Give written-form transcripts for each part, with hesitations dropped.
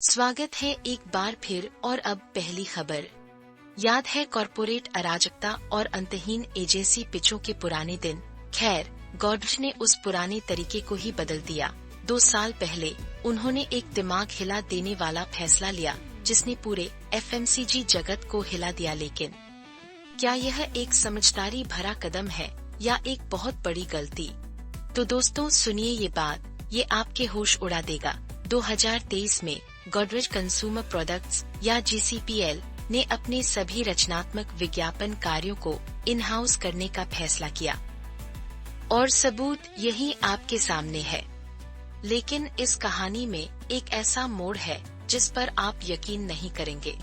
स्वागत है एक बार फिर और अब पहली खबर। याद है कॉरपोरेट अराजकता और अंतहीन एजेंसी पिचों के पुराने दिन। खैर, गोडरेज ने उस पुराने तरीके को ही बदल दिया। 2 साल पहले उन्होंने एक दिमाग हिला देने वाला फैसला लिया जिसने पूरे एफएमसीजी जगत को हिला दिया। लेकिन क्या यह एक समझदारी भरा कदम है या एक बहुत बड़ी गलती? तो दोस्तों सुनिए ये बात, ये आपके होश उड़ा देगा। 2023 में गोडरेज कंज्यूमर प्रोडक्ट्स या GCPL ने अपने सभी रचनात्मक विज्ञापन कार्यों को इन हाउस करने का फैसला किया और सबूत यही आपके सामने है। लेकिन इस कहानी में एक ऐसा मोड़ है जिस पर आप यकीन नहीं करेंगे।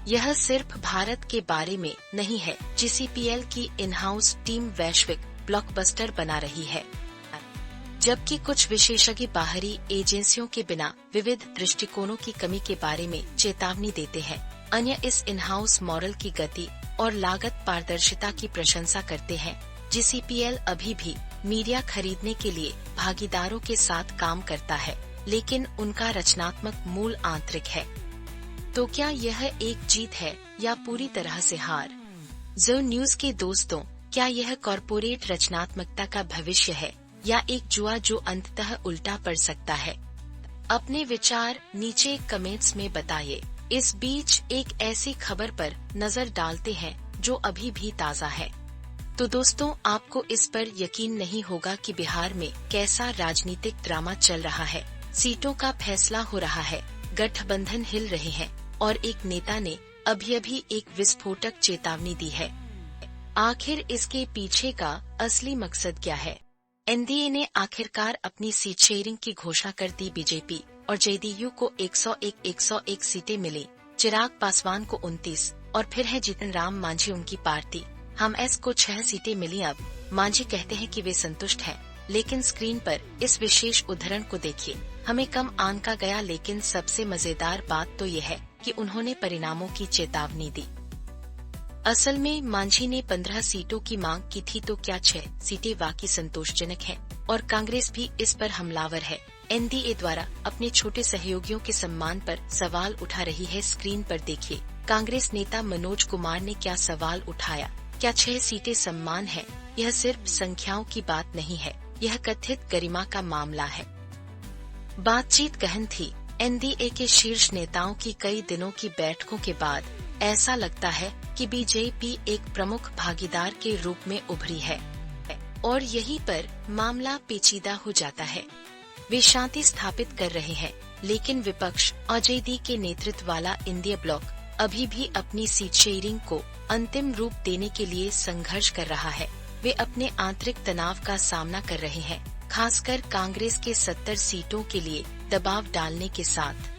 यह सिर्फ भारत के बारे में नहीं है। GCPL की इन हाउस टीम वैश्विक ब्लॉकबस्टर बना रही है, जबकि कुछ विशेषज्ञ बाहरी एजेंसियों के बिना विविध दृष्टिकोणों की कमी के बारे में चेतावनी देते हैं। अन्य इस इन हाउस मॉडल की गति और लागत पारदर्शिता की प्रशंसा करते हैं। GCPL अभी भी मीडिया खरीदने के लिए भागीदारों के साथ काम करता है, लेकिन उनका रचनात्मक मूल आंतरिक है। तो क्या यह एक जीत है या पूरी तरह से हार? जो न्यूज के दोस्तों, क्या यह कॉरपोरेट रचनात्मकता का भविष्य है या एक जुआ जो अंततः उल्टा पड़ सकता है? अपने विचार नीचे कमेंट्स में बताइए। इस बीच एक ऐसी खबर पर नजर डालते हैं जो अभी भी ताज़ा है। तो दोस्तों, आपको इस पर यकीन नहीं होगा कि बिहार में कैसा राजनीतिक ड्रामा चल रहा है। सीटों का फैसला हो रहा है, गठबंधन हिल रहे हैं और एक नेता ने अभी एक विस्फोटक चेतावनी दी है। आखिर इसके पीछे का असली मकसद क्या है? NDA ने आखिरकार अपनी सीट शेयरिंग की घोषणा कर दी। बीजेपी और JDU को 101 सीटें मिली। चिराग पासवान को 29 और फिर है जीतन राम मांझी उनकी पार्टी। हम एस को 6 सीटें मिली। अब मांझी कहते हैं कि वे संतुष्ट हैं, लेकिन स्क्रीन पर इस विशेष उदाहरण को देखिए। हमें कम आंका गया, लेकिन सबसे मजेदार बात तो ये है कि उन्होंने परिणामों की चेतावनी दी। असल में मांझी ने 15 सीटों की मांग की थी, तो क्या 6 सीटें वाकई संतोषजनक हैं? और कांग्रेस भी इस पर हमलावर है। NDA द्वारा अपने छोटे सहयोगियों के सम्मान पर सवाल उठा रही है। स्क्रीन पर देखिए, कांग्रेस नेता मनोज कुमार ने क्या सवाल उठाया। क्या 6 सीटें सम्मान है? यह सिर्फ संख्याओं की बात नहीं है, यह कथित गरिमा का मामला है। बातचीत गहन थी। NDA के शीर्ष नेताओं की कई दिनों की बैठकों के बाद ऐसा लगता है कि बीजेपी एक प्रमुख भागीदार के रूप में उभरी है और यहीं पर मामला पेचीदा हो जाता है। वे शांति स्थापित कर रहे हैं, लेकिन विपक्ष और JD के नेतृत्व वाला इंडिया ब्लॉक अभी भी अपनी सीट शेयरिंग को अंतिम रूप देने के लिए संघर्ष कर रहा है। वे अपने आंतरिक तनाव का सामना कर रहे हैं, खासकर कांग्रेस के 70 सीटों के लिए दबाव डालने के साथ।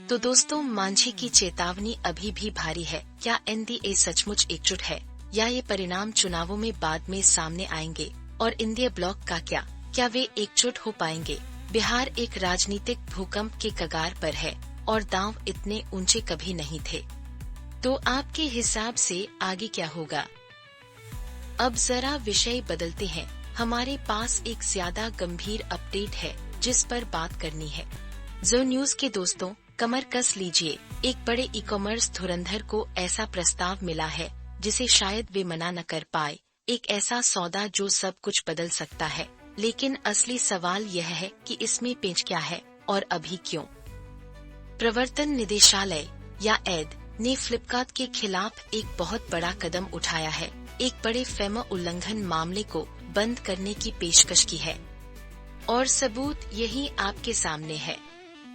तो दोस्तों, मांझी की चेतावनी अभी भी भारी है। क्या NDA सचमुच एकजुट है या ये परिणाम चुनावों में बाद में सामने आएंगे? और इंडिया ब्लॉक का क्या वे एकजुट हो पाएंगे? बिहार एक राजनीतिक भूकंप के कगार पर है और दांव इतने ऊंचे कभी नहीं थे। तो आपके हिसाब से आगे क्या होगा? अब जरा विषय बदलते हैं। हमारे पास एक ज्यादा गंभीर अपडेट है जिस पर बात करनी है। जो न्यूज के दोस्तों, कमर कस लीजिए। एक बड़े ई-कॉमर्स धुरंधर को ऐसा प्रस्ताव मिला है जिसे शायद वे मना न कर पाए। एक ऐसा सौदा जो सब कुछ बदल सकता है। लेकिन असली सवाल यह है कि इसमें पेच क्या है और अभी क्यों? प्रवर्तन निदेशालय या ED ने फ्लिपकार्ट के खिलाफ एक बहुत बड़ा कदम उठाया है। एक बड़े फेमा उल्लंघन मामले को बंद करने की पेशकश की है और सबूत यही आपके सामने है।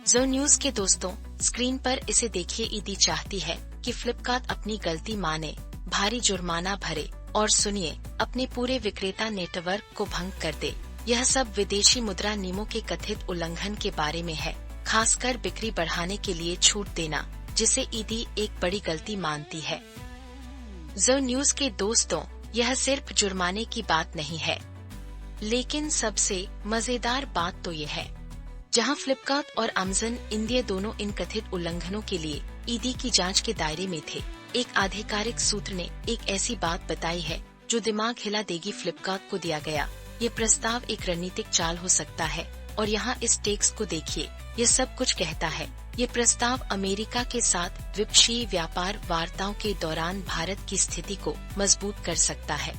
जो न्यूज के दोस्तों, स्क्रीन पर इसे देखिए। ED चाहती है कि फ्लिपकार्ट अपनी गलती माने, भारी जुर्माना भरे और सुनिए, अपने पूरे विक्रेता नेटवर्क को भंग कर दे। यह सब विदेशी मुद्रा नियमों के कथित उल्लंघन के बारे में है, खासकर बिक्री बढ़ाने के लिए छूट देना, जिसे ED एक बड़ी गलती मानती है। जो न्यूज के दोस्तों, यह सिर्फ जुर्माने की बात नहीं है, लेकिन सबसे मजेदार बात तो ये है, जहां फ्लिपकार्ट और अमेज़न इंडिया दोनों इन कथित उल्लंघनों के लिए ED की जांच के दायरे में थे। एक आधिकारिक सूत्र ने एक ऐसी बात बताई है जो दिमाग हिला देगी। फ्लिपकार्ट को दिया गया ये प्रस्ताव एक रणनीतिक चाल हो सकता है और यहाँ इस टेक्स्ट को देखिए। ये सब कुछ कहता है ये प्रस्ताव अमेरिका के साथ द्विपक्षीय व्यापार वार्ताओं के दौरान भारत की स्थिति को मजबूत कर सकता है।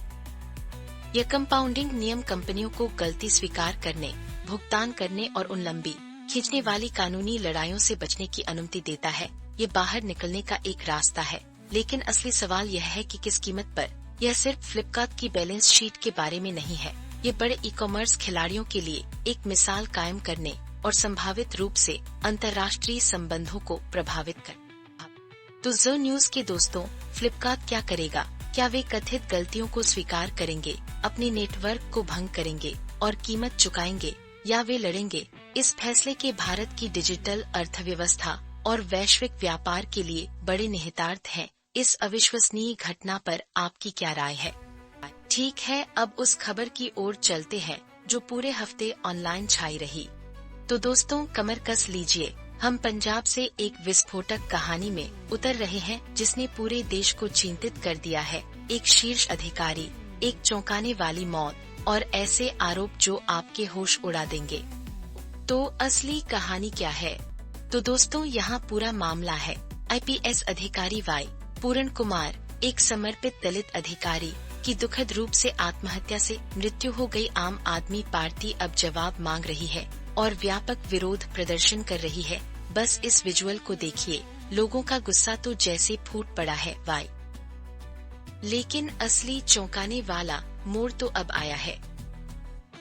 यह कंपाउंडिंग नियम कंपनियों को गलती स्वीकार करने, भुगतान करने और उन लंबी खींचने वाली कानूनी लड़ाइयों से बचने की अनुमति देता है। ये बाहर निकलने का एक रास्ता है, लेकिन असली सवाल यह है कि किस कीमत पर। यह सिर्फ फ्लिपकार्ट की बैलेंस शीट के बारे में नहीं है। ये बड़े ई कॉमर्स खिलाड़ियों के लिए एक मिसाल कायम करने और संभावित रूप से अंतर्राष्ट्रीय संबंधों को प्रभावित कर। तो ज़ न्यूज के दोस्तों, फ्लिपकार्ट क्या करेगा? क्या वे कथित गलतियों को स्वीकार करेंगे, अपने नेटवर्क को भंग करेंगे और कीमत चुकाएंगे, या वे लड़ेंगे? इस फैसले के भारत की डिजिटल अर्थव्यवस्था और वैश्विक व्यापार के लिए बड़े निहितार्थ हैं। इस अविश्वसनीय घटना पर आपकी क्या राय है? ठीक है, अब उस खबर की ओर चलते हैं जो पूरे हफ्ते ऑनलाइन छाई रही। तो दोस्तों, कमर कस लीजिए, हम पंजाब से एक विस्फोटक कहानी में उतर रहे हैं जिसने पूरे देश को चिंतित कर दिया है। एक शीर्ष अधिकारी, एक चौंकाने वाली मौत और ऐसे आरोप जो आपके होश उड़ा देंगे। तो असली कहानी क्या है? तो दोस्तों, यहाँ पूरा मामला है। IPS अधिकारी वाई पूरण कुमार, एक समर्पित दलित अधिकारी की दुखद रूप से आत्महत्या से मृत्यु हो गई। आम आदमी पार्टी अब जवाब मांग रही है और व्यापक विरोध प्रदर्शन कर रही है। बस इस विजुअल को देखिए, लोगों का गुस्सा तो जैसे फूट पड़ा है वाई। लेकिन असली चौंकाने वाला मोड़ तो अब आया है।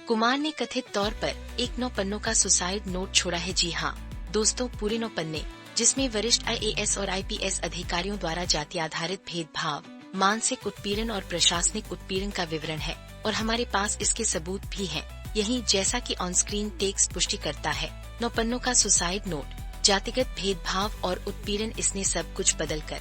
कुमार ने कथित तौर पर एक 9 पन्नों का सुसाइड नोट छोड़ा है। जी हाँ दोस्तों, पूरे 9 पन्ने, जिसमें वरिष्ठ IAS और IPS अधिकारियों द्वारा जाति आधारित भेदभाव, मानसिक उत्पीड़न और प्रशासनिक उत्पीड़न का विवरण है। और हमारे पास इसके सबूत भी हैं। यही जैसा कि ऑन स्क्रीन टेक्स्ट पुष्टि करता है। 9 पन्नों का सुसाइड नोट, जातिगत भेदभाव और उत्पीड़न, इसने सब कुछ बदल कर।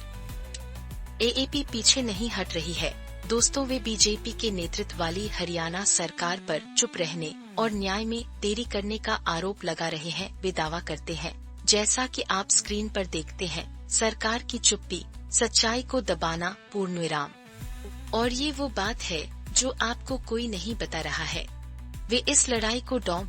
AAP पीछे नहीं हट रही है दोस्तों। वे बीजेपी के नेतृत्व वाली हरियाणा सरकार पर चुप रहने और न्याय में देरी करने का आरोप लगा रहे हैं। वे दावा करते हैं, जैसा कि आप स्क्रीन पर देखते हैं, सरकार की चुप्पी, सच्चाई को दबाना, पूर्णविराम। और ये वो बात है जो आपको कोई नहीं बता रहा है। वे इस लड़ाई को डॉ.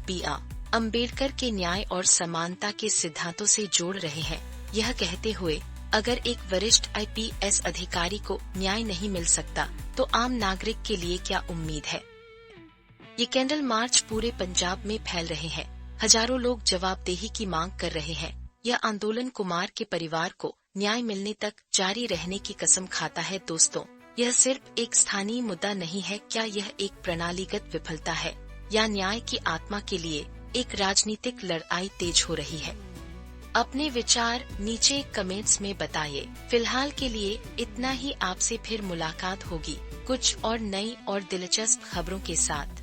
अम्बेडकर के न्याय और समानता के सिद्धांतों से जोड़ रहे हैं, यह कहते हुए अगर एक वरिष्ठ IPS अधिकारी को न्याय नहीं मिल सकता तो आम नागरिक के लिए क्या उम्मीद है। ये कैंडल मार्च पूरे पंजाब में फैल रहे हैं। हजारों लोग जवाबदेही की मांग कर रहे हैं। यह आंदोलन कुमार के परिवार को न्याय मिलने तक जारी रहने की कसम खाता है। दोस्तों, यह सिर्फ एक स्थानीय मुद्दा नहीं है। क्या यह एक प्रणालीगत विफलता है या न्याय की आत्मा के लिए एक राजनीतिक लड़ाई तेज हो रही है? अपने विचार नीचे कमेंट्स में बताइए। फिलहाल के लिए इतना ही। आपसे फिर मुलाकात होगी कुछ और नई और दिलचस्प खबरों के साथ।